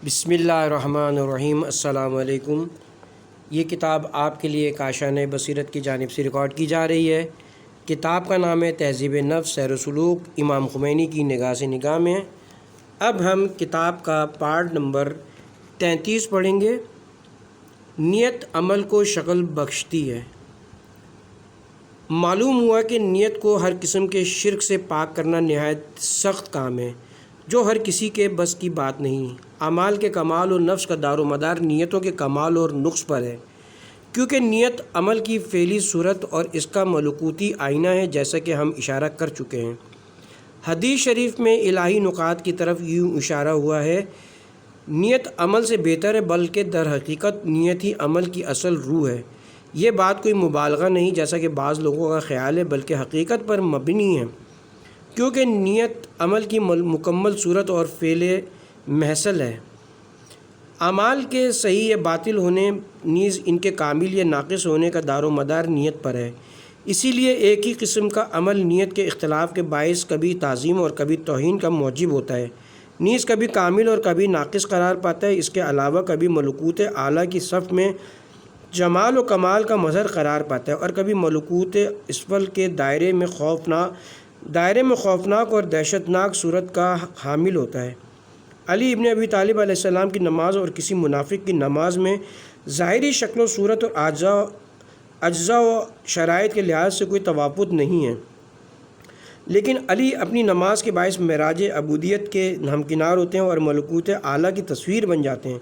بسم اللہ الرحمن الرحیم۔ السلام علیکم۔ یہ کتاب آپ کے لیے کاشانِ بصیرت کی جانب سے ریکارڈ کی جا رہی ہے۔ کتاب کا نام ہے تہذیب نفس سیر و سلوک، امام خمینی کی نگاہ سے نگاہ میں۔ اب ہم کتاب کا پارٹ نمبر 33 پڑھیں گے۔ نیت عمل کو شکل بخشتی ہے۔ معلوم ہوا کہ نیت کو ہر قسم کے شرک سے پاک کرنا نہایت سخت کام ہے، جو ہر کسی کے بس کی بات نہیں۔ اعمال کے کمال اور نفس کا دار و مدار نیتوں کے کمال اور نقص پر ہے، کیونکہ نیت عمل کی فعلی صورت اور اس کا ملکوتی آئینہ ہے، جیسا کہ ہم اشارہ کر چکے ہیں۔ حدیث شریف میں الہی نکات کی طرف یوں اشارہ ہوا ہے، نیت عمل سے بہتر ہے، بلکہ در حقیقت نیت ہی عمل کی اصل روح ہے۔ یہ بات کوئی مبالغہ نہیں، جیسا کہ بعض لوگوں کا خیال ہے، بلکہ حقیقت پر مبنی ہے، کیونکہ نیت عمل کی مکمل صورت اور فعل محصل ہے۔ اعمال کے صحیح یا باطل ہونے نیز ان کے کامل یا ناقص ہونے کا دار و مدار نیت پر ہے۔ اسی لیے ایک ہی قسم کا عمل نیت کے اختلاف کے باعث کبھی تعظیم اور کبھی توہین کا موجب ہوتا ہے، نیز کبھی کامل اور کبھی ناقص قرار پاتا ہے۔ اس کے علاوہ کبھی ملکوت اعلیٰ کی صف میں جمال و کمال کا مظہر قرار پاتا ہے، اور کبھی ملکوت اسفل کے دائرے میں خوفناک اور دہشتناک صورت کا حامل ہوتا ہے۔ علی ابن ابی طالب علیہ السلام کی نماز اور کسی منافق کی نماز میں ظاہری شکل و صورت اور اجزاء و شرائط کے لحاظ سے کوئی تفاوت نہیں ہے، لیکن علی اپنی نماز کے باعث معراج عبودیت کے ہمکنار ہوتے ہیں اور ملکوت اعلیٰ کی تصویر بن جاتے ہیں،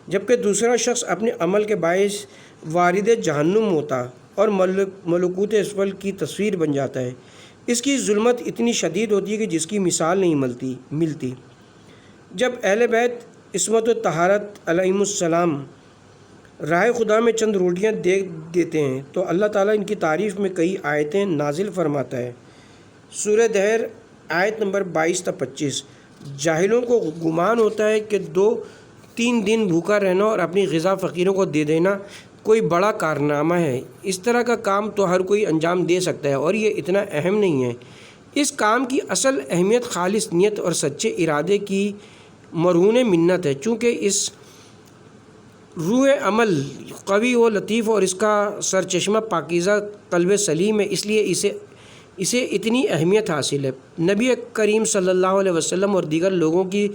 جبکہ دوسرا شخص اپنے عمل کے باعث وارد جہنم ہوتا اور ملکوت اسفل کی تصویر بن جاتا ہے۔ اس کی ظلمت اتنی شدید ہوتی ہے کہ جس کی مثال نہیں ملتی۔ جب اہل بیت عصمت و طہارت علیہم السلام راہ خدا میں چند روٹیاں دے دیتے ہیں تو اللہ تعالیٰ ان کی تعریف میں کئی آیتیں نازل فرماتا ہے۔ سورہ دہر آیت نمبر 22 تا 25۔ جاہلوں کو گمان ہوتا ہے کہ 2-3 دن بھوکا رہنا اور اپنی غذا فقیروں کو دے دینا کوئی بڑا کارنامہ ہے۔ اس طرح کا کام تو ہر کوئی انجام دے سکتا ہے، اور یہ اتنا اہم نہیں ہے۔ اس کام کی اصل اہمیت خالص نیت اور سچے ارادے کی مرہون منت ہے۔ چونکہ اس روح عمل قوی و لطیف اور اس کا سرچشمہ پاکیزہ قلب سلیم ہے، اس لیے اسے اتنی اہمیت حاصل ہے۔ نبی کریم صلی اللہ علیہ وسلم اور دیگر لوگوں کی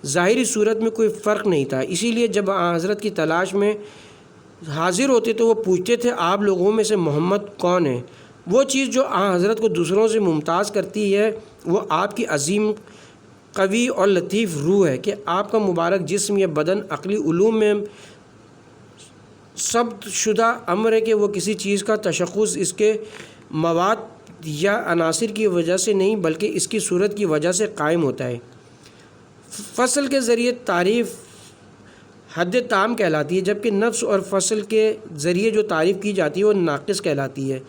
ظاہری صورت میں کوئی فرق نہیں تھا، اسی لیے جب حضرت کی تلاش میں حاضر ہوتے تو وہ پوچھتے تھے، آپ لوگوں میں سے محمد کون ہے؟ وہ چیز جو حضرت کو دوسروں سے ممتاز کرتی ہے وہ آپ کی عظیم، قوی اور لطیف روح ہے، کہ آپ کا مبارک جسم یا بدن عقلی علوم میں ثبت شدہ امر ہے کہ وہ کسی چیز کا تشخص اس کے مواد یا عناصر کی وجہ سے نہیں، بلکہ اس کی صورت کی وجہ سے قائم ہوتا ہے۔ فصل کے ذریعے تعریف حد تام کہلاتی ہے، جبکہ نفس اور فصل کے ذریعے جو تعریف کی جاتی ہے وہ ناقص کہلاتی ہے،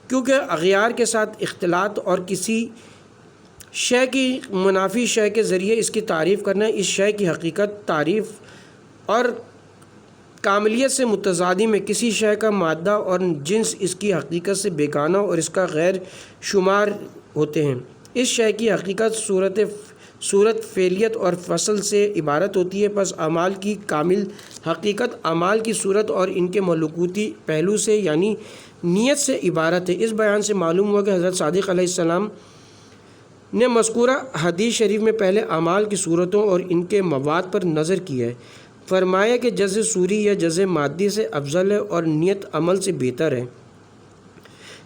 کیونکہ اغیار کے ساتھ اختلاط اور کسی شے کی منافی شے کے ذریعے اس کی تعریف کرنا اس شے کی حقیقت، تعریف اور کاملیت سے متضادی میں کسی شے کا مادہ اور جنس اس کی حقیقت سے بیگانہ اور اس کا غیر شمار ہوتے ہیں۔ اس شے کی حقیقت صورت، فعلیت اور فصل سے عبارت ہوتی ہے، پس اعمال کی کامل حقیقت اعمال کی صورت اور ان کے ملکوتی پہلو سے یعنی نیت سے عبارت ہے۔ اس بیان سے معلوم ہوا کہ حضرت صادق علیہ السلام نے مذکورہ حدیث شریف میں پہلے اعمال کی صورتوں اور ان کے مواد پر نظر کی ہے، فرمایا کہ جز صوری یا جز مادی سے افضل ہے اور نیت عمل سے بہتر ہے۔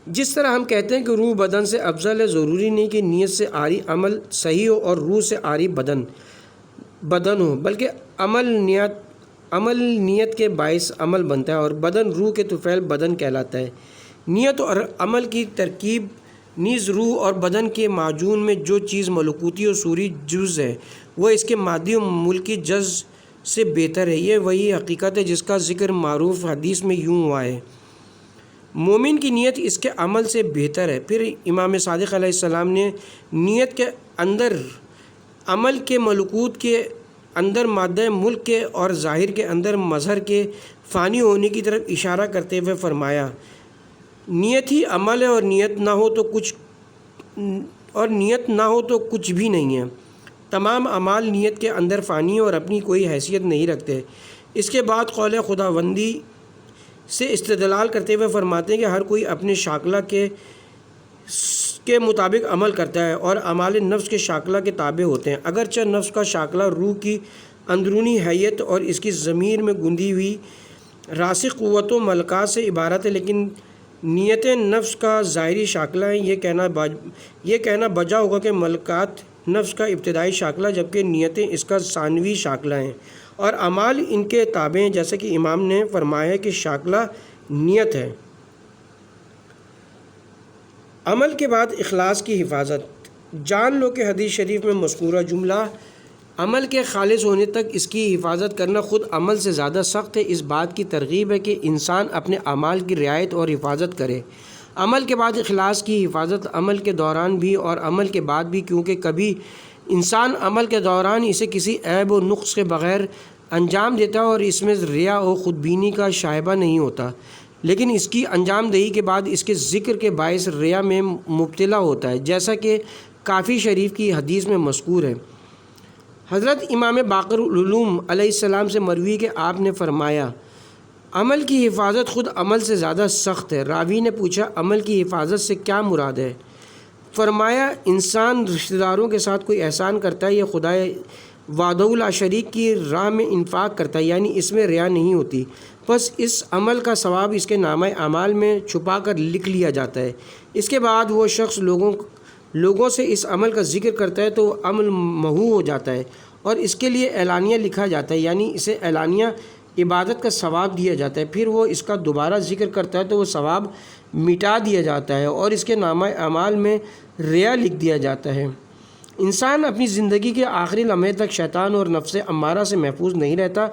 جس طرح ہم کہتے ہیں کہ روح بدن سے افضل ہے، ضروری نہیں کہ نیت سے عاری عمل صحیح ہو اور روح سے عاری بدن ہو، بلکہ عمل نیت کے باعث عمل بنتا ہے، اور بدن روح کے طفیل بدن کہلاتا ہے۔ نیت اور عمل کی ترکیب نیز روح اور بدن کے معجون میں جو چیز ملکوتی اور صوری جز ہے وہ اس کے مادی و ملکی جز سے بہتر ہے۔ یہ وہی حقیقت ہے جس کا ذکر معروف حدیث میں یوں ہوا ہے، مومن کی نیت اس کے عمل سے بہتر ہے۔ پھر امام صادق علیہ السلام نے نیت کے اندر عمل کے، ملکوت کے اندر مادہ ملک کے اور ظاہر کے اندر مظہر کے فانی ہونے کی طرف اشارہ کرتے ہوئے فرمایا، نیت ہی عمل ہے اور نیت نہ ہو تو کچھ بھی نہیں ہے۔ تمام اعمال نیت کے اندر فانی اور اپنی کوئی حیثیت نہیں رکھتے۔ اس کے بعد قول خداوندی سے استدلال کرتے ہوئے فرماتے ہیں کہ ہر کوئی اپنے شاکلہ کے مطابق عمل کرتا ہے اور اعمال نفس کے شاکلہ کے تابع ہوتے ہیں۔ اگرچہ نفس کا شاکلہ روح کی اندرونی حیت اور اس کی ضمیر میں گندی ہوئی راسخ قوت و ملکات سے عبارت ہے، لیکن نیت نفس کا ظاہری شاکلہ ہے۔ یہ کہنا بجا ہوگا کہ ملکات نفس کا ابتدائی شاکلہ جبکہ نیتیں اس کا ثانوی شاکلہ ہیں اور اعمال ان کے تابع ہیں، جیسا کہ امام نے فرمایا ہے کہ شاکلہ نیت ہے۔ عمل کے بعد اخلاص کی حفاظت۔ جان لو کہ حدیث شریف میں مذکورہ جملہ عمل کے خالص ہونے تک اس کی حفاظت کرنا خود عمل سے زیادہ سخت ہے۔ اس بات کی ترغیب ہے کہ انسان اپنے اعمال کی رعایت اور حفاظت کرے۔ عمل کے بعد اخلاص کی حفاظت عمل کے دوران بھی اور عمل کے بعد بھی، کیونکہ کبھی انسان عمل کے دوران اسے کسی عیب و نقص کے بغیر انجام دیتا ہے اور اس میں ریا و خودبینی کا شائبہ نہیں ہوتا، لیکن اس کی انجام دہی کے بعد اس کے ذکر کے باعث ریا میں مبتلا ہوتا ہے، جیسا کہ کافی شریف کی حدیث میں مذکور ہے۔ حضرت امام باقر العلوم علیہ السلام سے مروی کہ آپ نے فرمایا عمل کی حفاظت خود عمل سے زیادہ سخت ہے۔ راوی نے پوچھا عمل کی حفاظت سے کیا مراد ہے؟ فرمایا انسان رشتہ داروں کے ساتھ کوئی احسان کرتا ہے یا خدا وحدہ لا شریک کی راہ میں انفاق کرتا ہے، یعنی اس میں ریا نہیں ہوتی، بس اس عمل کا ثواب اس کے نامہ اعمال میں چھپا کر لکھ لیا جاتا ہے۔ اس کے بعد وہ شخص لوگوں سے اس عمل کا ذکر کرتا ہے تو وہ عمل محو ہو جاتا ہے اور اس کے لیے اعلانیہ لکھا جاتا ہے، یعنی اسے اعلانیہ عبادت کا ثواب دیا جاتا ہے۔ پھر وہ اس کا دوبارہ ذکر کرتا ہے تو وہ ثواب مٹا دیا جاتا ہے اور اس کے نامہ اعمال میں ریا لکھ دیا جاتا ہے۔ انسان اپنی زندگی کے آخری لمحے تک شیطان اور نفس امارہ سے محفوظ نہیں رہتا،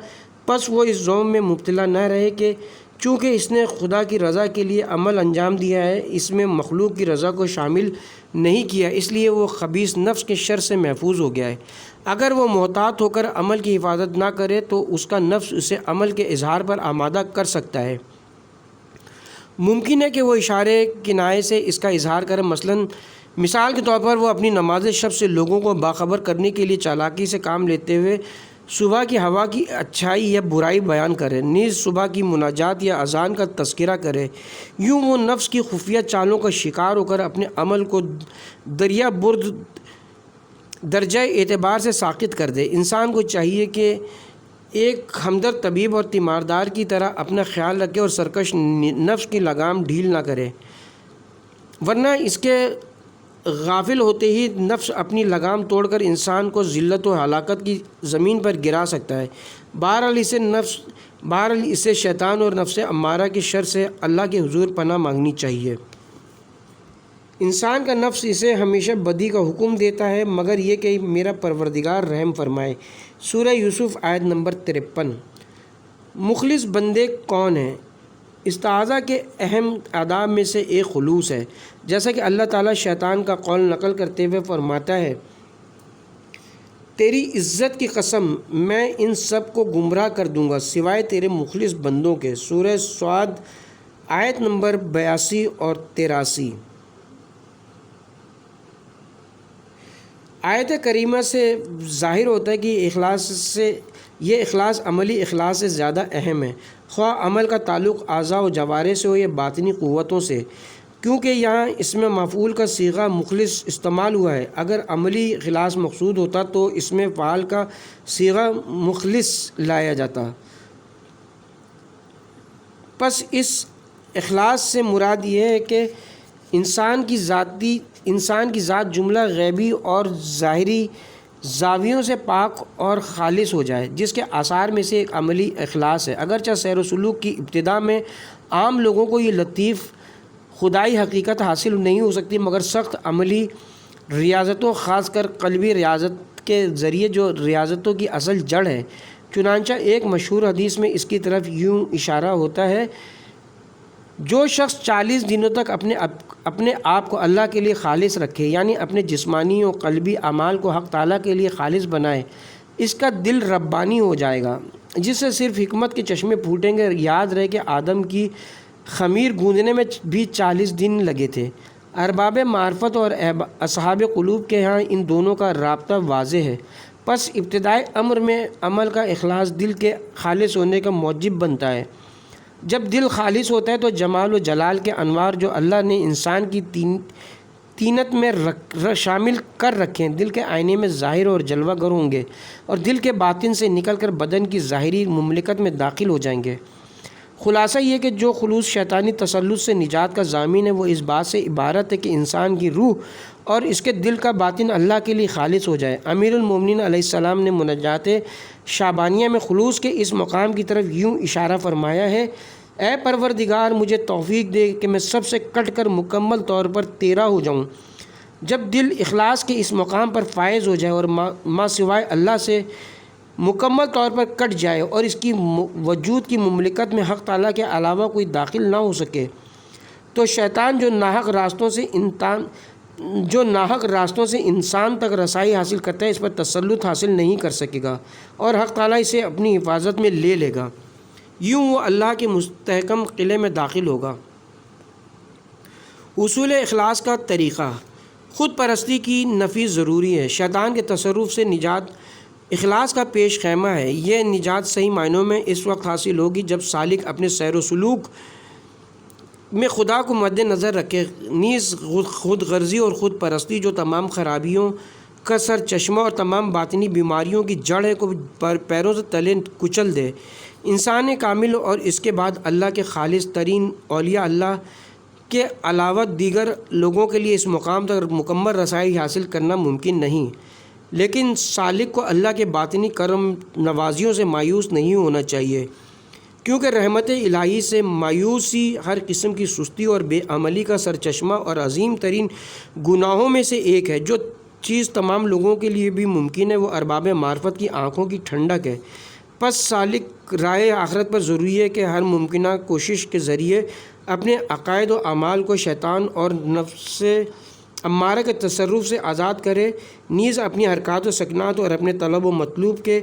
پس وہ اس ظلم میں مبتلا نہ رہے کہ چونکہ اس نے خدا کی رضا کے لیے عمل انجام دیا ہے، اس میں مخلوق کی رضا کو شامل نہیں کیا، اس لیے وہ خبیث نفس کے شر سے محفوظ ہو گیا ہے۔ اگر وہ محتاط ہو کر عمل کی حفاظت نہ کرے تو اس کا نفس اسے عمل کے اظہار پر آمادہ کر سکتا ہے۔ ممکن ہے کہ وہ اشارے کنایے سے اس کا اظہار کرے، مثال کے طور پر وہ اپنی نماز شب سے لوگوں کو باخبر کرنے کے لیے چالاکی سے کام لیتے ہوئے صبح کی ہوا کی اچھائی یا برائی بیان کرے، نیز صبح کی مناجات یا اذان کا تذکرہ کرے۔ یوں وہ نفس کی خفیہ چالوں کا شکار ہو کر اپنے عمل کو دریا برد درجہ اعتبار سے ساقط کر دے۔ انسان کو چاہیے کہ ایک ہمدرد طبیب اور تیماردار کی طرح اپنا خیال رکھے اور سرکش نفس کی لگام ڈھیل نہ کرے، ورنہ اس کے غافل ہوتے ہی نفس اپنی لگام توڑ کر انسان کو ذلت و ہلاکت کی زمین پر گرا سکتا ہے۔ بہرحال اسے شیطان اور نفس امارہ کے شر سے اللہ کے حضور پناہ مانگنی چاہیے۔ انسان کا نفس اسے ہمیشہ بدی کا حکم دیتا ہے مگر یہ کہ میرا پروردگار رحم فرمائے۔ سورہ یوسف آیت نمبر 53۔ مخلص بندے کون ہیں؟ استعاذہ کے اہم آداب میں سے ایک خلوص ہے، جیسا کہ اللہ تعالیٰ شیطان کا قول نقل کرتے ہوئے فرماتا ہے تیری عزت کی قسم میں ان سب کو گمراہ کر دوں گا سوائے تیرے مخلص بندوں کے۔ سورہ صاد آیت نمبر 82 اور 83۔ آیت کریمہ سے ظاہر ہوتا ہے کہ یہ اخلاص عملی اخلاص سے زیادہ اہم ہے، خواہ عمل کا تعلق اعضاء و جوارح سے ہو یا باطنی قوتوں سے، کیونکہ یہاں اس میں مفعول کا صیغہ مخلص استعمال ہوا ہے۔ اگر عملی اخلاص مقصود ہوتا تو اس میں فعال کا صیغہ مخلص لایا جاتا۔ پس اس اخلاص سے مراد یہ ہے کہ انسان کی ذات جملہ غیبی اور ظاہری زاویوں سے پاک اور خالص ہو جائے، جس کے آثار میں سے ایک عملی اخلاص ہے۔ اگرچہ سیر و سلوک کی ابتدا میں عام لوگوں کو یہ لطیف خدائی حقیقت حاصل نہیں ہو سکتی، مگر سخت عملی ریاضتوں، خاص کر قلبی ریاضت کے ذریعے جو ریاضتوں کی اصل جڑ ہے، چنانچہ ایک مشہور حدیث میں اس کی طرف یوں اشارہ ہوتا ہے جو شخص 40 دنوں تک اپنے آپ کو اللہ کے لیے خالص رکھے، یعنی اپنے جسمانی و قلبی اعمال کو حق تعالیٰ کے لیے خالص بنائے، اس کا دل ربانی ہو جائے گا، جس سے صرف حکمت کے چشمے پھوٹیں گے۔ یاد رہے کہ آدم کی خمیر گوندنے میں بھی 40 دن لگے تھے، ارباب معرفت اور اصحاب قلوب کے ہاں ان دونوں کا رابطہ واضح ہے۔ پس ابتدائی امر میں عمل کا اخلاص دل کے خالص ہونے کا موجب بنتا ہے۔ جب دل خالص ہوتا ہے تو جمال و جلال کے انوار جو اللہ نے انسان کی تینت میں شامل کر رکھے ہیں دل کے آئینے میں ظاہر اور جلوہ گر ہوں گے، اور دل کے باطن سے نکل کر بدن کی ظاہری مملکت میں داخل ہو جائیں گے۔ خلاصہ یہ کہ جو خلوص شیطانی تسلط سے نجات کا ضامن ہے وہ اس بات سے عبارت ہے کہ انسان کی روح اور اس کے دل کا باطن اللہ کے لیے خالص ہو جائے۔ امیر المومنین علیہ السلام نے مناجات شعبانیہ میں خلوص کے اس مقام کی طرف یوں اشارہ فرمایا ہے: اے پروردگار، مجھے توفیق دے کہ میں سب سے کٹ کر مکمل طور پر تیرا ہو جاؤں۔ جب دل اخلاص کے اس مقام پر فائز ہو جائے اور ما سوائے اللہ سے مکمل طور پر کٹ جائے اور اس کی وجود کی مملکت میں حق تعالیٰ کے علاوہ کوئی داخل نہ ہو سکے، تو شیطان جو ناحق راستوں سے انسان تک رسائی حاصل کرتا ہے اس پر تسلط حاصل نہیں کر سکے گا اور حق تعالیٰ اسے اپنی حفاظت میں لے لے گا۔ یوں وہ اللہ کے مستحکم قلعے میں داخل ہوگا۔ اصول اخلاص کا طریقہ: خود پرستی کی نفی ضروری ہے۔ شیطان کے تصرف سے نجات اخلاص کا پیش خیمہ ہے۔ یہ نجات صحیح معنوں میں اس وقت حاصل ہوگی جب سالک اپنے سیر و سلوک میں خدا کو مد نظر رکھے، نیز خود غرضی اور خود پرستی جو تمام خرابیوں کا سر چشمہ اور تمام باطنی بیماریوں کی جڑ ہے کو پیروں سے تلے کچل دے۔ انسان کامل اور اس کے بعد اللہ کے خالص ترین اولیاء اللہ کے علاوہ دیگر لوگوں کے لیے اس مقام تک مکمل رسائی حاصل کرنا ممکن نہیں، لیکن سالک کو اللہ کے باطنی کرم نوازیوں سے مایوس نہیں ہونا چاہیے، کیونکہ رحمت الہی سے مایوسی ہر قسم کی سستی اور بے عملی کا سرچشمہ اور عظیم ترین گناہوں میں سے ایک ہے۔ جو چیز تمام لوگوں کے لیے بھی ممکن ہے وہ ارباب معرفت کی آنکھوں کی ٹھنڈک ہے۔ پس سالک رائے آخرت پر ضروری ہے کہ ہر ممکنہ کوشش کے ذریعے اپنے عقائد و اعمال کو شیطان اور نفس امارہ کے تصرف سے آزاد کرے، نیز اپنی حرکات و سکنات اور اپنے طلب و مطلوب کے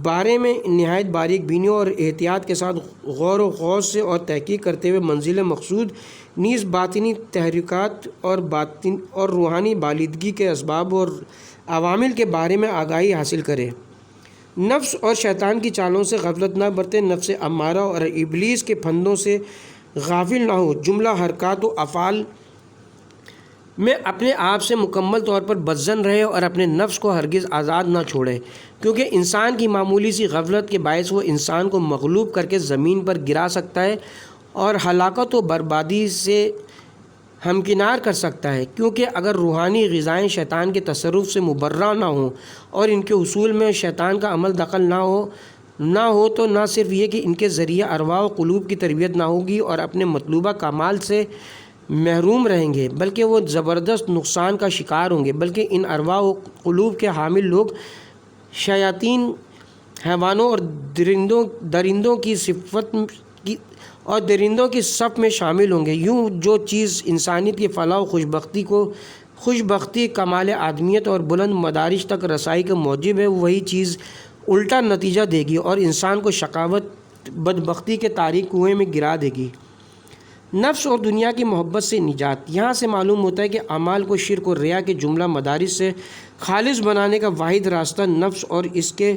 بارے میں نہایت باریک بینی اور احتیاط کے ساتھ غور و خوض سے اور تحقیق کرتے ہوئے منزل مقصود نیز باطنی تحریکات اور روحانی بالیدگی کے اسباب اور عوامل کے بارے میں آگاہی حاصل کرے۔ نفس اور شیطان کی چالوں سے غفلت نہ برتے، نفس امارہ اور ابلیس کے پھندوں سے غافل نہ ہو، جملہ حرکات و افعال میں اپنے آپ سے مکمل طور پر بزن رہے اور اپنے نفس کو ہرگز آزاد نہ چھوڑے، کیونکہ انسان کی معمولی سی غفلت کے باعث وہ انسان کو مغلوب کر کے زمین پر گرا سکتا ہے اور ہلاکت و بربادی سے ہمکنار کر سکتا ہے۔ کیونکہ اگر روحانی غذائیں شیطان کے تصرف سے مبرہ نہ ہوں اور ان کے حصول میں شیطان کا عمل دخل نہ ہو تو نہ صرف یہ کہ ان کے ذریعہ ارواح و قلوب کی تربیت نہ ہوگی اور اپنے مطلوبہ کمال سے محروم رہیں گے، بلکہ وہ زبردست نقصان کا شکار ہوں گے، بلکہ ان ارواح و قلوب کے حامل لوگ شیاطین، حیوانوں اور درندوں کی صف میں شامل ہوں گے۔ یوں جو چیز انسانیت کی فلاح و خوشبختی، کمال آدمیت اور بلند مدارج تک رسائی کا موجب ہے، وہی چیز الٹا نتیجہ دے گی اور انسان کو شقاوت، بدبختی کے تاریک کنویں میں گرا دے گی۔ نفس اور دنیا کی محبت سے نجات: یہاں سے معلوم ہوتا ہے کہ اعمال کو شرک اور ریا کے جملہ مدارج سے خالص بنانے کا واحد راستہ نفس اور اس کے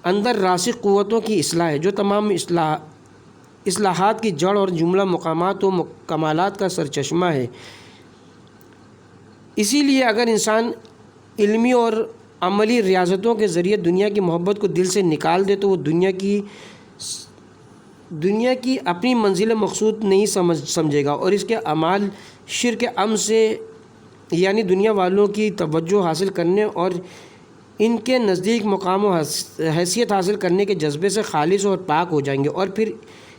اندر راسخ قوتوں کی اصلاح ہے، جو تمام اصلاحات کی جڑ اور جملہ مقامات و کمالات کا سرچشمہ ہے۔ اسی لیے اگر انسان علمی اور عملی ریاضتوں کے ذریعے دنیا کی محبت کو دل سے نکال دے تو وہ دنیا کی اپنی منزل مقصود نہیں سمجھے گا اور اس کے اعمال شرک عم سے، یعنی دنیا والوں کی توجہ حاصل کرنے اور ان کے نزدیک مقام و حیثیت حاصل کرنے کے جذبے سے خالص اور پاک ہو جائیں گے، اور پھر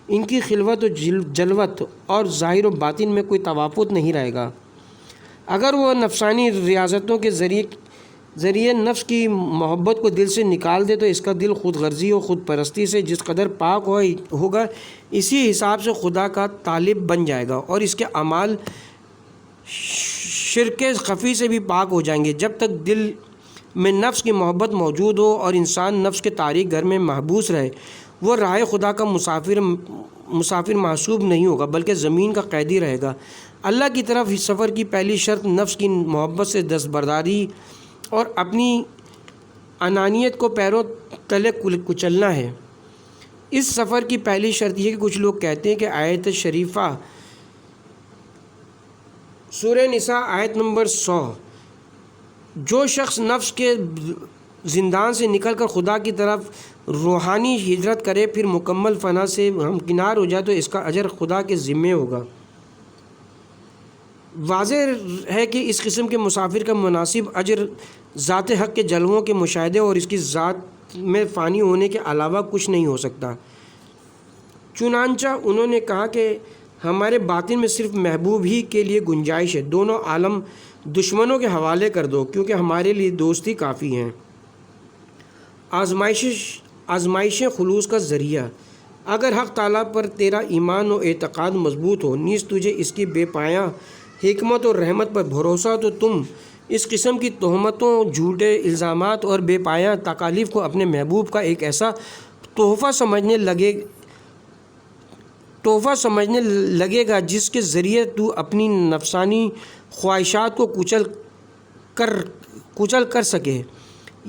ان کی خلوت و جلوت اور ظاہر و باطن میں کوئی توافت نہیں رہے گا۔ اگر وہ نفسانی ریاضتوں کے ذریعے نفس کی محبت کو دل سے نکال دے تو اس کا دل خود غرضی و خود پرستی سے جس قدر پاک ہوگا اسی حساب سے خدا کا طالب بن جائے گا، اور اس کے اعمال شرک خفی سے بھی پاک ہو جائیں گے۔ جب تک دل میں نفس کی محبت موجود ہو اور انسان نفس کے تاریک گھر میں محبوس رہے، وہ راہ خدا کا مسافر محسوب نہیں ہوگا بلکہ زمین کا قیدی رہے گا۔ اللہ کی طرف اس سفر کی پہلی شرط نفس کی محبت سے دستبرداری اور اپنی انانیت کو پیروں تلے کچلنا ہے۔ اس سفر کی پہلی شرط یہ کہ کچھ لوگ کہتے ہیں کہ آیت شریفہ سورہ نساء آیت نمبر 100، جو شخص نفس کے زندان سے نکل کر خدا کی طرف روحانی ہجرت کرے پھر مکمل فنا سے ہمکنار ہو جائے تو اس کا اجر خدا کے ذمے ہوگا۔ واضح ہے کہ اس قسم کے مسافر کا مناسب اجر ذات حق کے جلووں کے مشاہدے اور اس کی ذات میں فانی ہونے کے علاوہ کچھ نہیں ہو سکتا۔ چنانچہ انہوں نے کہا کہ ہمارے باطن میں صرف محبوب ہی کے لیے گنجائش ہے، دونوں عالم دشمنوں کے حوالے کر دو کیونکہ ہمارے لیے دوستی کافی ہیں۔ آزمائشیں خلوص کا ذریعہ۔ اگر حق تعالیٰ پر تیرا ایمان و اعتقاد مضبوط ہو، نیز تجھے اس کی بے پایاں حکمت اور رحمت پر بھروسہ ہو، تو تم اس قسم کی تہمتوں، جھوٹے الزامات اور بے پایاں تکالیف کو اپنے محبوب کا ایک ایسا تحفہ سمجھنے لگے گا جس کے ذریعے تو اپنی نفسانی خواہشات کو کچل کر سکے۔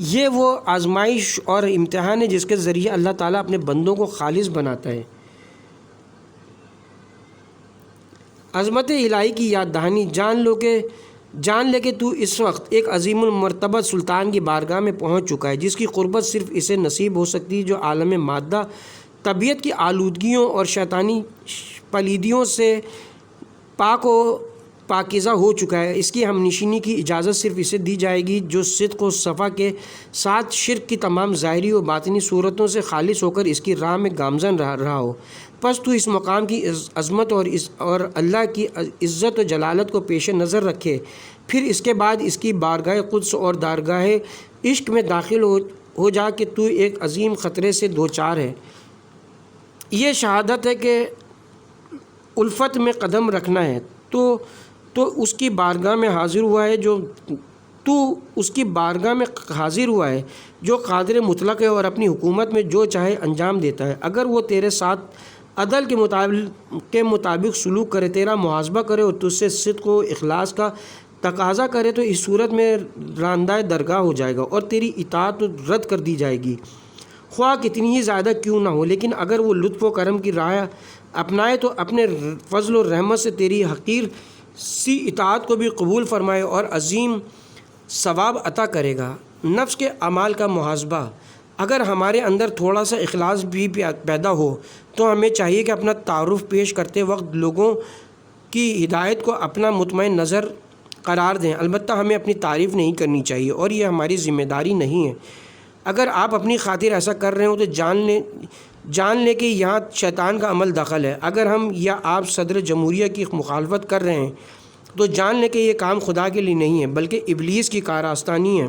یہ وہ آزمائش اور امتحان ہے جس کے ذریعے اللہ تعالیٰ اپنے بندوں کو خالص بناتا ہے۔ عظمت الہی کی یاد دہانی۔ جان لے کہ تو اس وقت ایک عظیم المرتبہ سلطان کی بارگاہ میں پہنچ چکا ہے، جس کی قربت صرف اسے نصیب ہو سکتی ہے جو عالم مادہ طبیعت کی آلودگیوں اور شیطانی پلیدیوں سے پاک و پاکیزہ ہو چکا ہے۔ اس کی ہم نشینی کی اجازت صرف اسے دی جائے گی جو صدق و صفا کے ساتھ شرک کی تمام ظاہری و باطنی صورتوں سے خالص ہو کر اس کی راہ میں گامزن رہا ہو۔ پس تو اس مقام کی عظمت اور اللہ کی عزت و جلالت کو پیش نظر رکھے، پھر اس کے بعد اس کی بارگاہ قدس اور درگاہ عشق میں داخل ہو جا کہ تو ایک عظیم خطرے سے دوچار ہے۔ یہ شہادت ہے کہ الفت میں قدم رکھنا ہے، تو اس کی بارگاہ میں حاضر ہوا ہے جو قادر مطلق ہے اور اپنی حکومت میں جو چاہے انجام دیتا ہے۔ اگر وہ تیرے ساتھ عدل کے مطابق سلوک کرے، تیرا محاسبہ کرے اور تجھ سے صدق و اخلاص کا تقاضا کرے تو اس صورت میں راندہ درگاہ ہو جائے گا اور تیری اطاعت رد کر دی جائے گی، خواہ کتنی ہی زیادہ کیوں نہ ہو۔ لیکن اگر وہ لطف و کرم کی راہ اپنائے تو اپنے فضل و رحمت سے تیری حقیر سی اطاعت کو بھی قبول فرمائے اور عظیم ثواب عطا کرے گا۔ نفس کے اعمال کا محاسبہ۔ اگر ہمارے اندر تھوڑا سا اخلاص بھی پیدا ہو تو ہمیں چاہیے کہ اپنا تعارف پیش کرتے وقت لوگوں کی ہدایت کو اپنا مطمئن نظر قرار دیں۔ البتہ ہمیں اپنی تعریف نہیں کرنی چاہیے اور یہ ہماری ذمہ داری نہیں ہے۔ اگر آپ اپنی خاطر ایسا کر رہے ہوں تو جان لیں کہ یہاں شیطان کا عمل دخل ہے۔ اگر ہم یا آپ صدر جمہوریہ کی مخالفت کر رہے ہیں تو جان لیں کہ یہ کام خدا کے لیے نہیں ہے بلکہ ابلیس کی کارآستانی ہے۔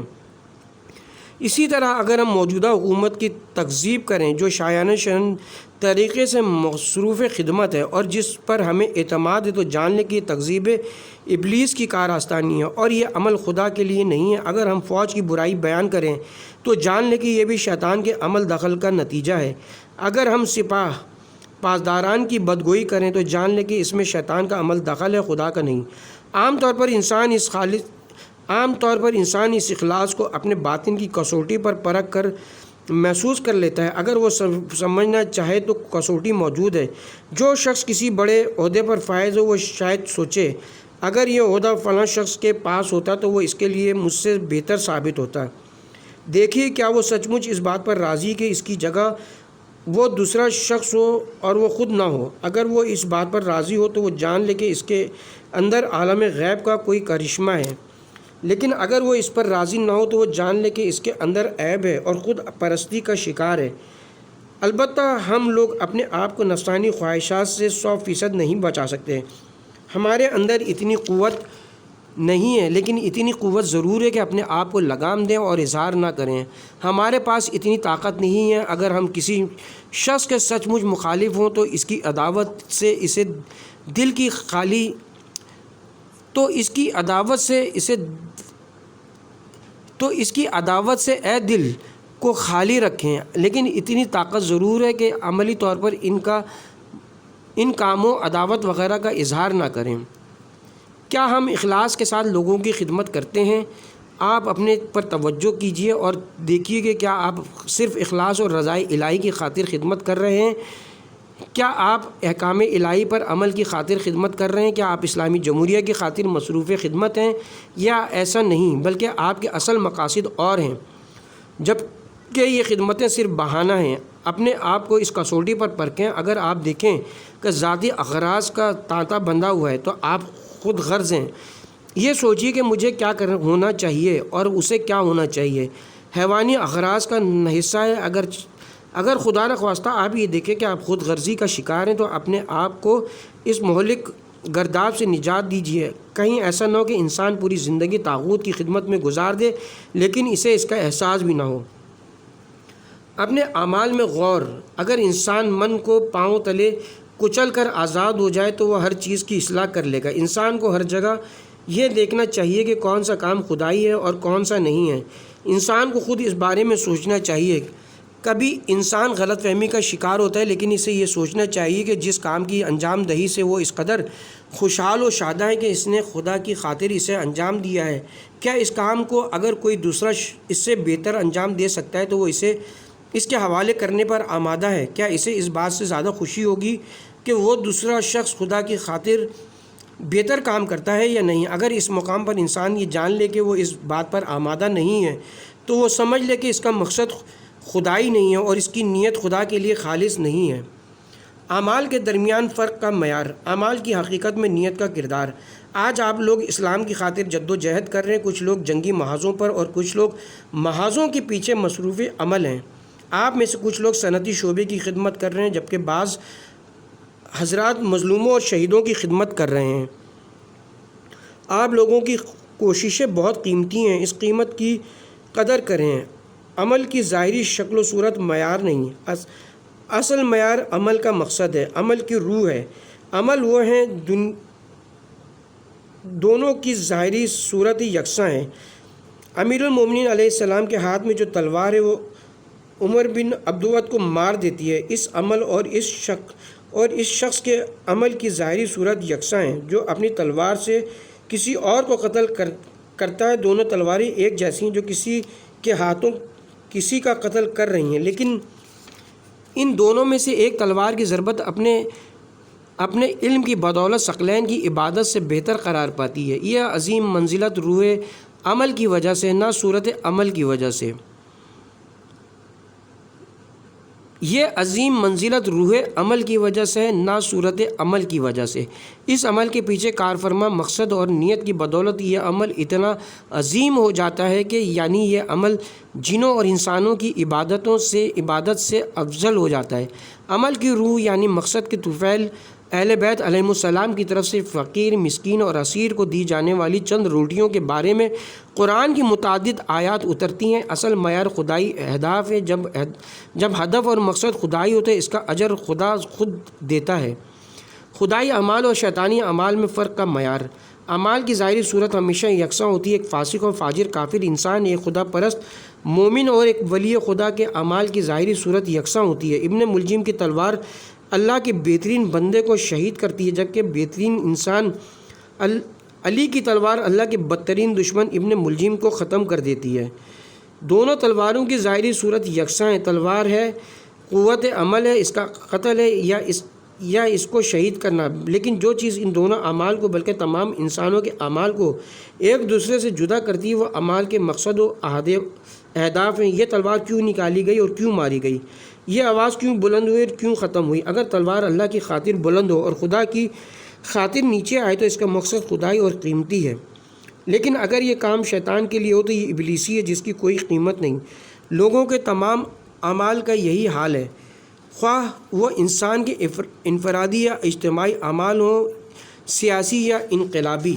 اسی طرح اگر ہم موجودہ حکومت کی تکذیب کریں جو شایانہ شرن طریقے سے مصروف خدمت ہے اور جس پر ہمیں اعتماد ہے، تو جان لیں کہ یہ تکذیب ابلیس کی کارآستانی ہے اور یہ عمل خدا کے لیے نہیں ہے۔ اگر ہم فوج کی برائی بیان کریں تو جان لیں کہ یہ بھی شیطان کے عمل دخل کا نتیجہ ہے۔ اگر ہم سپاہ پاسداران کی بدگوئی کریں تو جان لیں کہ اس میں شیطان کا عمل دخل ہے، خدا کا نہیں۔ عام طور پر انسان اس اخلاص کو اپنے باطن کی کسوٹی پر پرکھ کر محسوس کر لیتا ہے۔ اگر وہ سمجھنا چاہے تو کسوٹی موجود ہے۔ جو شخص کسی بڑے عہدے پر فائز ہو وہ شاید سوچے اگر یہ عہدہ فلاں شخص کے پاس ہوتا تو وہ اس کے لیے مجھ سے بہتر ثابت ہوتا۔ دیکھیے کیا وہ سچ مچ اس بات پر راضی کہ اس کی جگہ وہ دوسرا شخص ہو اور وہ خود نہ ہو۔ اگر وہ اس بات پر راضی ہو تو وہ جان لے کہ اس کے اندر عالم غیب کا کوئی کرشمہ ہے، لیکن اگر وہ اس پر راضی نہ ہو تو وہ جان لے کہ اس کے اندر عیب ہے اور خود پرستی کا شکار ہے۔ البتہ ہم لوگ اپنے آپ کو نفسانی خواہشات سے 100% نہیں بچا سکتے۔ ہمارے اندر اتنی قوت نہیں ہے، لیکن اتنی قوت ضرور ہے کہ اپنے آپ کو لگام دیں اور اظہار نہ کریں۔ ہمارے پاس اتنی طاقت نہیں ہے۔ اگر ہم کسی شخص کے سچ مچ مخالف ہوں تو اس کی عداوت سے اے دل کو خالی رکھیں، لیکن اتنی طاقت ضرور ہے کہ عملی طور پر ان کاموں عداوت وغیرہ کا اظہار نہ کریں۔ کیا ہم اخلاص کے ساتھ لوگوں کی خدمت کرتے ہیں؟ آپ اپنے پر توجہ کیجئے اور دیکھیے کہ کیا آپ صرف اخلاص اور رضائے الہی کی خاطر خدمت کر رہے ہیں؟ کیا آپ احکام الہی پر عمل کی خاطر خدمت کر رہے ہیں؟ کیا آپ اسلامی جمہوریہ کی خاطر مصروف خدمت ہیں؟ یا ایسا نہیں بلکہ آپ کے اصل مقاصد اور ہیں، جب کہ یہ خدمتیں صرف بہانہ ہیں؟ اپنے آپ کو اس کسوٹی پر پرکھیں۔ اگر آپ دیکھیں کہ ذاتی اغراض کا تانتا بندھا ہوا ہے تو آپ خود غرض ہیں۔ یہ سوچیے کہ مجھے کیا ہونا چاہیے اور اسے کیا ہونا چاہیے۔ حیوانی اغراض کا حصہ ہے۔ اگر خدا نخواستہ آپ یہ دیکھیں کہ آپ خود غرضی کا شکار ہیں تو اپنے آپ کو اس مہلک گرداب سے نجات دیجیے۔ کہیں ایسا نہ ہو کہ انسان پوری زندگی طاغوت کی خدمت میں گزار دے لیکن اسے اس کا احساس بھی نہ ہو۔ اپنے اعمال میں غور۔ اگر انسان من کو پاؤں تلے کچل کر آزاد ہو جائے تو وہ ہر چیز کی اصلاح کر لے گا۔ انسان کو ہر جگہ یہ دیکھنا چاہیے کہ کون سا کام خدائی ہے اور کون سا نہیں ہے۔ انسان کو خود اس بارے میں سوچنا چاہیے۔ کبھی انسان غلط فہمی کا شکار ہوتا ہے لیکن اسے یہ سوچنا چاہیے کہ جس کام کی انجام دہی سے وہ اس قدر خوشحال و شادہ ہے کہ اس نے خدا کی خاطر اسے انجام دیا ہے، کیا اس کام کو اگر کوئی دوسرا اس سے بہتر انجام دے سکتا ہے تو وہ اسے اس کے حوالے کرنے پر آمادہ ہے؟ کیا اسے اس بات سے زیادہ خوشی ہوگی کہ وہ دوسرا شخص خدا کی خاطر بہتر کام کرتا ہے یا نہیں؟ اگر اس مقام پر انسان یہ جان لے کہ وہ اس بات پر آمادہ نہیں ہے تو وہ سمجھ لے کہ اس کا مقصد خدائی نہیں ہے اور اس کی نیت خدا کے لیے خالص نہیں ہے۔ اعمال کے درمیان فرق کا معیار۔ اعمال کی حقیقت میں نیت کا کردار۔ آج آپ لوگ اسلام کی خاطر جد و جہد کر رہے ہیں، کچھ لوگ جنگی محاذوں پر اور کچھ لوگ محاذوں کے پیچھے مصروف عمل ہیں۔ آپ میں سے کچھ لوگ صنعتی شعبے کی خدمت کر رہے ہیں جبکہ بعض حضرات مظلوموں اور شہیدوں کی خدمت کر رہے ہیں۔ آپ لوگوں کی کوششیں بہت قیمتی ہیں، اس قیمت کی قدر کریں۔ عمل کی ظاہری شکل و صورت معیار نہیں، اصل معیار عمل کا مقصد ہے، عمل کی روح ہے۔ عمل وہ ہیں دونوں کی ظاہری صورت یکساں ہے۔ امیر المومنین علیہ السلام کے ہاتھ میں جو تلوار ہے وہ عمر بن عبدود کو مار دیتی ہے۔ اس عمل اور اس شخص کے عمل کی ظاہری صورت یکساں ہیں جو اپنی تلوار سے کسی اور کو قتل کرتا ہے۔ دونوں تلواریں ایک جیسی ہیں جو کسی کے ہاتھوں کسی کا قتل کر رہی ہیں، لیکن ان دونوں میں سے ایک تلوار کی ضربت اپنے علم کی بدولت ثقلین کی عبادت سے بہتر قرار پاتی ہے۔ یہ عظیم منزلت روح عمل کی وجہ سے نہ صورت عمل کی وجہ سے۔ یہ عظیم منزلت روح عمل کی وجہ سے نہ صورت عمل کی وجہ سے۔ اس عمل کے پیچھے کارفرما مقصد اور نیت کی بدولت یہ عمل اتنا عظیم ہو جاتا ہے کہ یعنی یہ عمل جنوں اور انسانوں کی عبادت سے افضل ہو جاتا ہے۔ عمل کی روح یعنی مقصد کے طفیل اہل بیت علیہ السلام کی طرف سے فقیر، مسکین اور اسیر کو دی جانے والی چند روٹیوں کے بارے میں قرآن کی متعدد آیات اترتی ہیں۔ اصل معیار خدائی اہداف ہے۔ جب ہدف اور مقصد خدائی ہوتے ہیں اس کا اجر خدا خود دیتا ہے۔ خدائی اعمال اور شیطانی اعمال میں فرق کا معیار۔ اعمال کی ظاہری صورت ہمیشہ یکساں ہوتی ہے۔ ایک فاسق اور فاجر کافر انسان، ایک خدا پرست مومن اور ایک ولی خدا کے اعمال کی ظاہری صورت یکساں ہوتی ہے۔ ابن ملجم کی تلوار اللہ کے بہترین بندے کو شہید کرتی ہے جبکہ بہترین انسان علی کی تلوار اللہ کے بدترین دشمن ابن ملجم کو ختم کر دیتی ہے۔ دونوں تلواروں کی ظاہری صورت یکساں ہے۔ تلوار ہے قوت عمل ہے، اس کا قتل ہے یا اس کو شہید کرنا، لیکن جو چیز ان دونوں اعمال کو بلکہ تمام انسانوں کے اعمال کو ایک دوسرے سے جدا کرتی ہے وہ اعمال کے مقصد و اہداف ہیں۔ یہ تلوار کیوں نکالی گئی اور کیوں ماری گئی؟ یہ آواز کیوں بلند ہوئی اور کیوں ختم ہوئی؟ اگر تلوار اللہ کی خاطر بلند ہو اور خدا کی خاطر نیچے آئے تو اس کا مقصد خدائی اور قیمتی ہے، لیکن اگر یہ کام شیطان کے لیے ہو تو یہ ابلیسی ہے جس کی کوئی قیمت نہیں۔ لوگوں کے تمام اعمال کا یہی حال ہے، خواہ وہ انسان کے انفرادی یا اجتماعی اعمال ہوں، سیاسی یا انقلابی۔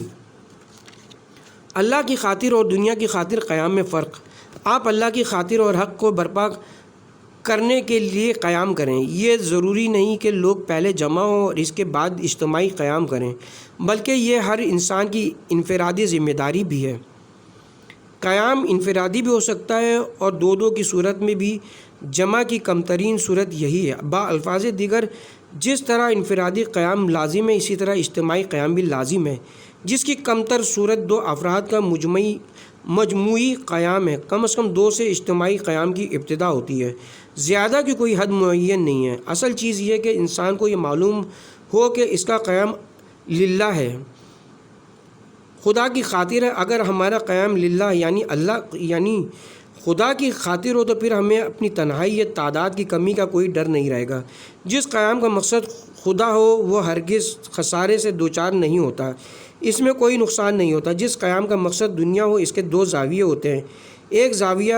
اللہ کی خاطر اور دنیا کی خاطر قیام میں فرق۔ آپ اللہ کی خاطر اور حق کو برپا کرنے کے لیے قیام کریں۔ یہ ضروری نہیں کہ لوگ پہلے جمع ہوں اور اس کے بعد اجتماعی قیام کریں، بلکہ یہ ہر انسان کی انفرادی ذمہ داری بھی ہے۔ قیام انفرادی بھی ہو سکتا ہے اور دو کی صورت میں بھی جمع کی کمترین صورت یہی ہے۔ الفاظ دیگر جس طرح انفرادی قیام لازم ہے اسی طرح اجتماعی قیام بھی لازم ہے۔ جس کی کمتر صورت دو افراد کا مجموعی قیام ہے۔ کم از کم دو سے اجتماعی قیام کی ابتدا ہوتی ہے، زیادہ کی کوئی حد معین نہیں ہے۔ اصل چیز یہ کہ انسان کو یہ معلوم ہو کہ اس کا قیام للہ ہے، خدا کی خاطر ہے۔ اگر ہمارا قیام للہ یعنی خدا کی خاطر ہو تو پھر ہمیں اپنی تنہائی یا تعداد کی کمی کا کوئی ڈر نہیں رہے گا۔ جس قیام کا مقصد خدا ہو وہ ہرگز خسارے سے دوچار نہیں ہوتا، اس میں کوئی نقصان نہیں ہوتا۔ جس قیام کا مقصد دنیا ہو اس کے دو زاویے ہوتے ہیں، ایک زاویہ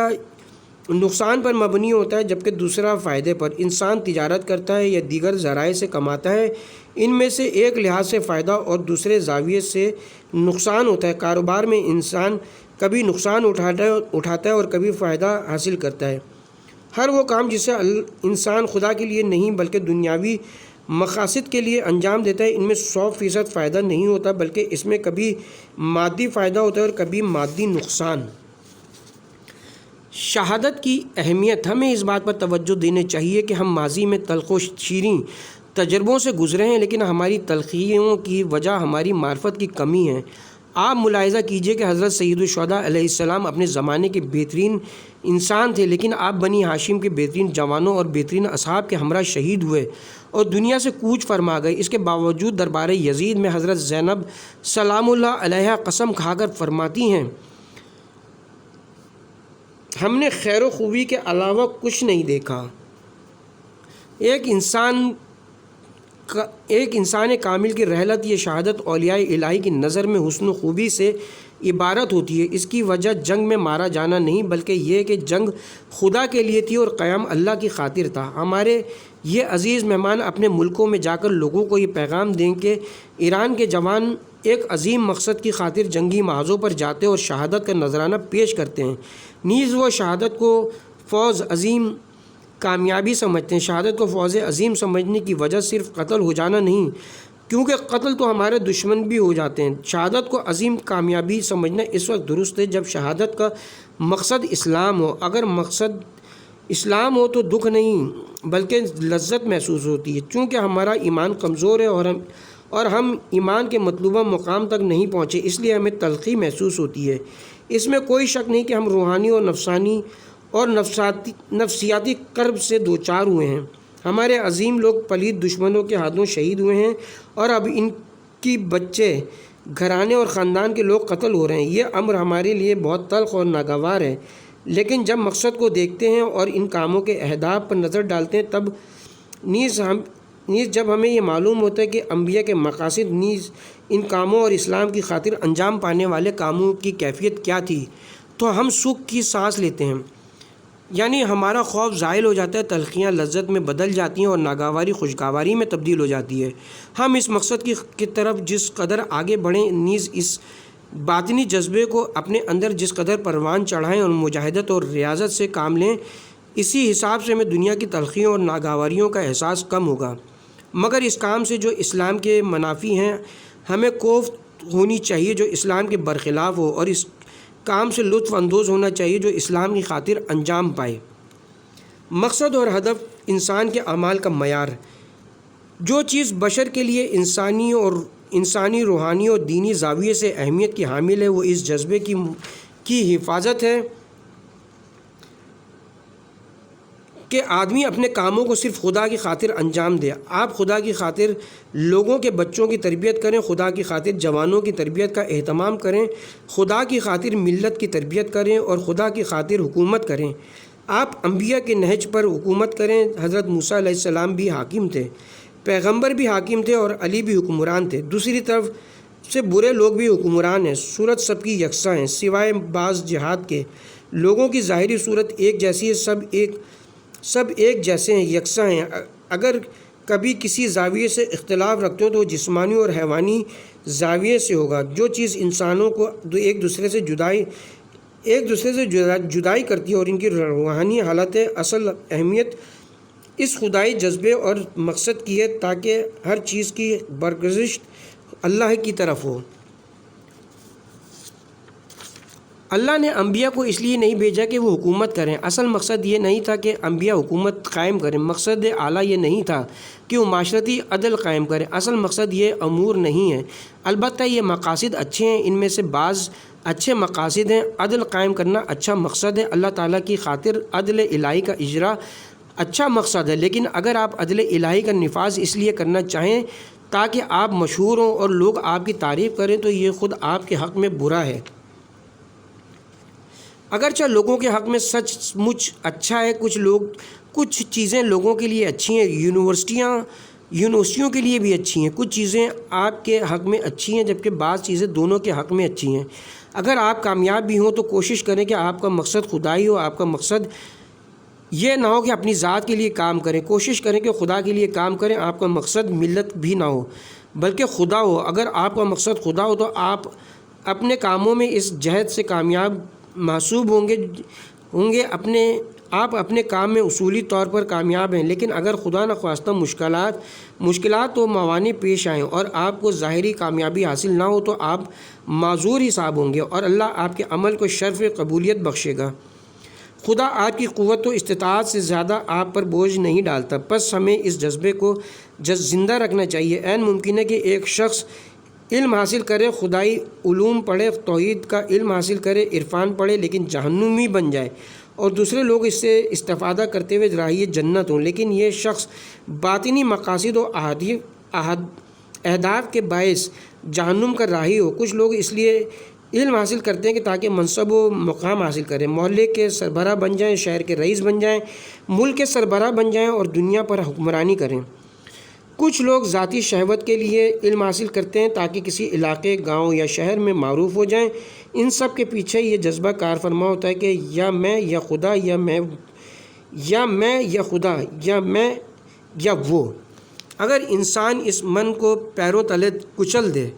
نقصان پر مبنی ہوتا ہے جبکہ دوسرا فائدے پر۔ انسان تجارت کرتا ہے یا دیگر ذرائع سے کماتا ہے، ان میں سے ایک لحاظ سے فائدہ اور دوسرے زاویے سے نقصان ہوتا ہے۔ کاروبار میں انسان کبھی نقصان اٹھاتا ہے اور کبھی فائدہ حاصل کرتا ہے۔ ہر وہ کام جسے انسان خدا کے لیے نہیں بلکہ دنیاوی مقاصد کے لیے انجام دیتا ہے، ان میں 100% فائدہ نہیں ہوتا بلکہ اس میں کبھی مادی فائدہ ہوتا ہے اور کبھی مادی نقصان۔ شہادت کی اہمیت۔ ہمیں اس بات پر توجہ دینی چاہیے کہ ہم ماضی میں تلخ و شیریں تجربوں سے گزرے ہیں، لیکن ہماری تلخیوں کی وجہ ہماری معرفت کی کمی ہے۔ آپ ملاحظہ کیجئے کہ حضرت سید الشہداء علیہ السلام اپنے زمانے کے بہترین انسان تھے، لیکن آپ بنی ہاشم کے بہترین جوانوں اور بہترین اصحاب کے ہمراہ شہید ہوئے اور دنیا سے کوچ فرما گئے۔ اس کے باوجود دربار یزید میں حضرت زینب سلام اللہ علیہا قسم کھا کر فرماتی ہیں، ہم نے خیر و خوبی کے علاوہ کچھ نہیں دیکھا۔ ایک انسان کامل کی رحلت یہ شہادت اولیاء الہی کی نظر میں حسن و خوبی سے عبارت ہوتی ہے۔ اس کی وجہ جنگ میں مارا جانا نہیں بلکہ یہ کہ جنگ خدا کے لیے تھی اور قیام اللہ کی خاطر تھا۔ ہمارے یہ عزیز مہمان اپنے ملکوں میں جا کر لوگوں کو یہ پیغام دیں کہ ایران کے جوان ایک عظیم مقصد کی خاطر جنگی محاذوں پر جاتے اور شہادت کا نذرانہ پیش کرتے ہیں، نیز وہ شہادت کو فوز عظیم کامیابی سمجھتے ہیں۔ شہادت کو فوز عظیم سمجھنے کی وجہ صرف قتل ہو جانا نہیں، کیونکہ قتل تو ہمارے دشمن بھی ہو جاتے ہیں۔ شہادت کو عظیم کامیابی سمجھنا اس وقت درست ہے جب شہادت کا مقصد اسلام ہو۔ اگر مقصد اسلام ہو تو دکھ نہیں بلکہ لذت محسوس ہوتی ہے، چونکہ ہمارا ایمان کمزور ہے اور ہم ایمان کے مطلوبہ مقام تک نہیں پہنچے، اس لیے ہمیں تلخی محسوس ہوتی ہے۔ اس میں کوئی شک نہیں کہ ہم روحانی اور نفسانی اور نفسیاتی کرب سے دوچار ہوئے ہیں۔ ہمارے عظیم لوگ پلید دشمنوں کے ہاتھوں شہید ہوئے ہیں اور اب ان کی بچے، گھرانے اور خاندان کے لوگ قتل ہو رہے ہیں۔ یہ امر ہمارے لیے بہت تلخ اور ناگوار ہے، لیکن جب مقصد کو دیکھتے ہیں اور ان کاموں کے اہداف پر نظر ڈالتے ہیں تب نیز جب ہمیں یہ معلوم ہوتا ہے کہ انبیاء کے مقاصد نیز ان کاموں اور اسلام کی خاطر انجام پانے والے کاموں کی کیفیت کیا تھی تو ہم سکھ کی سانس لیتے ہیں، یعنی ہمارا خوف زائل ہو جاتا ہے، تلخیاں لذت میں بدل جاتی ہیں اور ناگواری خوشگواری میں تبدیل ہو جاتی ہے۔ ہم اس مقصد کی طرف جس قدر آگے بڑھیں نیز اس باطنی جذبے کو اپنے اندر جس قدر پروان چڑھائیں اور مجاہدت اور ریاضت سے کام لیں، اسی حساب سے ہمیں دنیا کی تلخیوں اور ناگواریوں کا احساس کم ہوگا۔ مگر اس کام سے جو اسلام کے منافی ہیں ہمیں کوفت ہونی چاہیے جو اسلام کے برخلاف ہو، اور اس کام سے لطف اندوز ہونا چاہیے جو اسلام کی خاطر انجام پائے۔ مقصد اور ہدف انسان کے اعمال کا معیار۔ جو چیز بشر کے لیے انسانی روحانی اور دینی زاویے سے اہمیت کی حامل ہے وہ اس جذبے کی حفاظت ہے کہ آدمی اپنے کاموں کو صرف خدا کی خاطر انجام دے۔ آپ خدا کی خاطر لوگوں کے بچوں کی تربیت کریں، خدا کی خاطر جوانوں کی تربیت کا اہتمام کریں، خدا کی خاطر ملت کی تربیت کریں اور خدا کی خاطر حکومت کریں۔ آپ انبیاء کے نہج پر حکومت کریں۔ حضرت موسیٰ علیہ السلام بھی حاکم تھے، پیغمبر بھی حاکم تھے اور علی بھی حکمران تھے۔ دوسری طرف سے برے لوگ بھی حکمران ہیں۔ صورت سب کی یکساں ہے سوائے بعض جہات کے۔ لوگوں کی ظاہری صورت ایک جیسی ہے، سب ایک جیسے ہیں، یکساں ہیں۔ اگر کبھی کسی زاویے سے اختلاف رکھتے ہو تو جسمانی اور حیوانی زاویے سے ہوگا۔ جو چیز انسانوں کو ایک دوسرے سے جدائی کرتی ہے اور ان کی روحانی حالت اصل اہمیت اس خدائی جذبے اور مقصد کی ہے تاکہ ہر چیز کی برگزشت اللہ کی طرف ہو۔ اللہ نے انبیاء کو اس لیے نہیں بھیجا کہ وہ حکومت کریں، اصل مقصد یہ نہیں تھا کہ انبیاء حکومت قائم کریں، مقصد اعلیٰ یہ نہیں تھا کہ وہ معاشرتی عدل قائم کریں، اصل مقصد یہ امور نہیں ہے۔ البتہ یہ مقاصد اچھے ہیں، ان میں سے بعض اچھے مقاصد ہیں۔ عدل قائم کرنا اچھا مقصد ہے، اللہ تعالیٰ کی خاطر عدل الہی کا اجرا اچھا مقصد ہے، لیکن اگر آپ عدل الہی کا نفاذ اس لیے کرنا چاہیں تاکہ آپ مشہور ہوں اور لوگ آپ کی تعریف کریں تو یہ خود آپ کے حق میں برا ہے۔ اگرچہ لوگوں کے حق میں سچ مچ اچھا ہے، کچھ چیزیں لوگوں کے لیے اچھی ہیں، یونیورسٹیوں کے لیے بھی اچھی ہیں، کچھ چیزیں آپ کے حق میں اچھی ہیں جبکہ بعض چیزیں دونوں کے حق میں اچھی ہیں۔ اگر آپ کامیاب بھی ہوں تو کوشش کریں کہ آپ کا مقصد خدائی ہو، آپ کا مقصد یہ نہ ہو کہ اپنی ذات کے لیے کام کریں، کوشش کریں کہ خدا کے لیے کام کریں، آپ کا مقصد ملت بھی نہ ہو بلکہ خدا ہو۔ اگر آپ کا مقصد خدا ہو تو آپ اپنے کاموں میں اس جہد سے کامیاب محسوب ہوں گے آپ اپنے کام میں اصولی طور پر کامیاب ہیں، لیکن اگر خدا نخواستہ مشکلات و موانع پیش آئیں اور آپ کو ظاہری کامیابی حاصل نہ ہو تو آپ معذور حساب ہوں گے اور اللہ آپ کے عمل کو شرف قبولیت بخشے گا۔ خدا آپ کی قوت و استطاعت سے زیادہ آپ پر بوجھ نہیں ڈالتا، بس ہمیں اس جذبے کو زندہ رکھنا چاہیے۔ عین ممکن ہے کہ ایک شخص علم حاصل کرے، خدائی علوم پڑھے، توحید کا علم حاصل کرے، عرفان پڑھے، لیکن جہنمی بن جائے اور دوسرے لوگ اس سے استفادہ کرتے ہوئے راہی جنت ہوں، لیکن یہ شخص باطنی مقاصد و اہداف کے باعث جہنم کا راہی ہو۔ کچھ لوگ اس لیے علم حاصل کرتے ہیں کہ تاکہ منصب و مقام حاصل کریں، محلے کے سربراہ بن جائیں، شہر کے رئیس بن جائیں، ملک کے سربراہ بن جائیں اور دنیا پر حکمرانی کریں۔ کچھ لوگ ذاتی شہوت کے لیے علم حاصل کرتے ہیں تاکہ کسی علاقے، گاؤں یا شہر میں معروف ہو جائیں۔ ان سب کے پیچھے یہ جذبہ کار فرما ہوتا ہے کہ یا میں یا خدا، یا میں یا خدا، یا میں یا وہ۔ اگر انسان اس من کو پیروں تلے کچل دے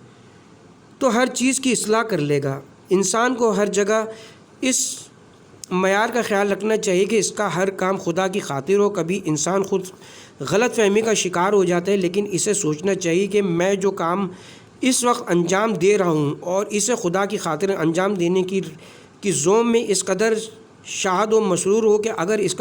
تو ہر چیز کی اصلاح کر لے گا۔ انسان کو ہر جگہ اس معیار کا خیال رکھنا چاہیے کہ اس کا ہر کام خدا کی خاطر ہو۔ کبھی انسان خود غلط فہمی کا شکار ہو جاتا ہے، لیکن اسے سوچنا چاہیے کہ میں جو کام اس وقت انجام دے رہا ہوں اور اسے خدا کی خاطر انجام دینے کی زوم میں اس قدر شاد و مسرور ہو کہ اگر اس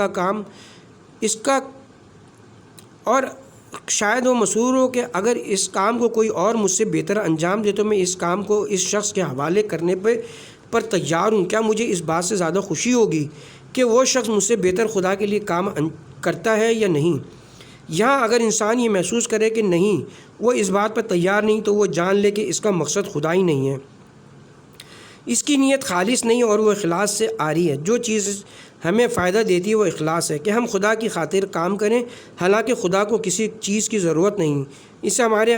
کام کو کوئی اور مجھ سے بہتر انجام دے تو میں اس کام کو اس شخص کے حوالے کرنے پر تیار ہوں۔ کیا مجھے اس بات سے زیادہ خوشی ہوگی کہ وہ شخص مجھ سے بہتر خدا کے لیے کام کرتا ہے یا نہیں؟ یہاں اگر انسان یہ محسوس کرے کہ نہیں، وہ اس بات پر تیار نہیں، تو وہ جان لے کہ اس کا مقصد خدا ہی نہیں ہے، اس کی نیت خالص نہیں اور وہ اخلاص سے عاری ہے۔ جو چیز ہمیں فائدہ دیتی ہے وہ اخلاص ہے، کہ ہم خدا کی خاطر کام کریں، حالانکہ خدا کو کسی چیز کی ضرورت نہیں، اسے ہمارے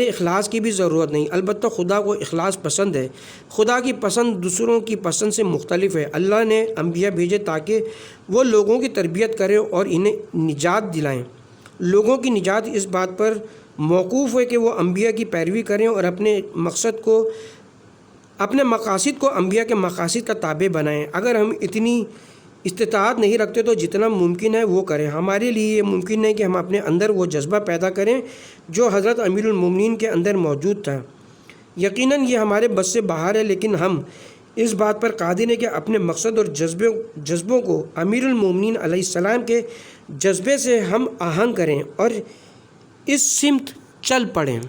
اخلاص کی بھی ضرورت نہیں۔ البتہ خدا کو اخلاص پسند ہے۔ خدا کی پسند دوسروں کی پسند سے مختلف ہے۔ اللہ نے انبیاء بھیجے تاکہ وہ لوگوں کی تربیت کریں اور انہیں نجات دلائیں۔ لوگوں کی نجات اس بات پر موقوف ہے کہ وہ انبیاء کی پیروی کریں اور اپنے مقاصد کو انبیاء کے مقاصد کا تابع بنائیں۔ اگر ہم اتنی استطاعت نہیں رکھتے تو جتنا ممکن ہے وہ کریں۔ ہمارے لیے یہ ممکن ہے کہ ہم اپنے اندر وہ جذبہ پیدا کریں جو حضرت امیر المومنین کے اندر موجود تھا۔ یقیناً یہ ہمارے بس سے باہر ہے، لیکن ہم اس بات پر قادر ہیں کہ اپنے مقصد اور جذبوں کو امیر المومنین علیہ السلام کے جذبے سے ہم آہنگ کریں اور اس سمت چل پڑیں۔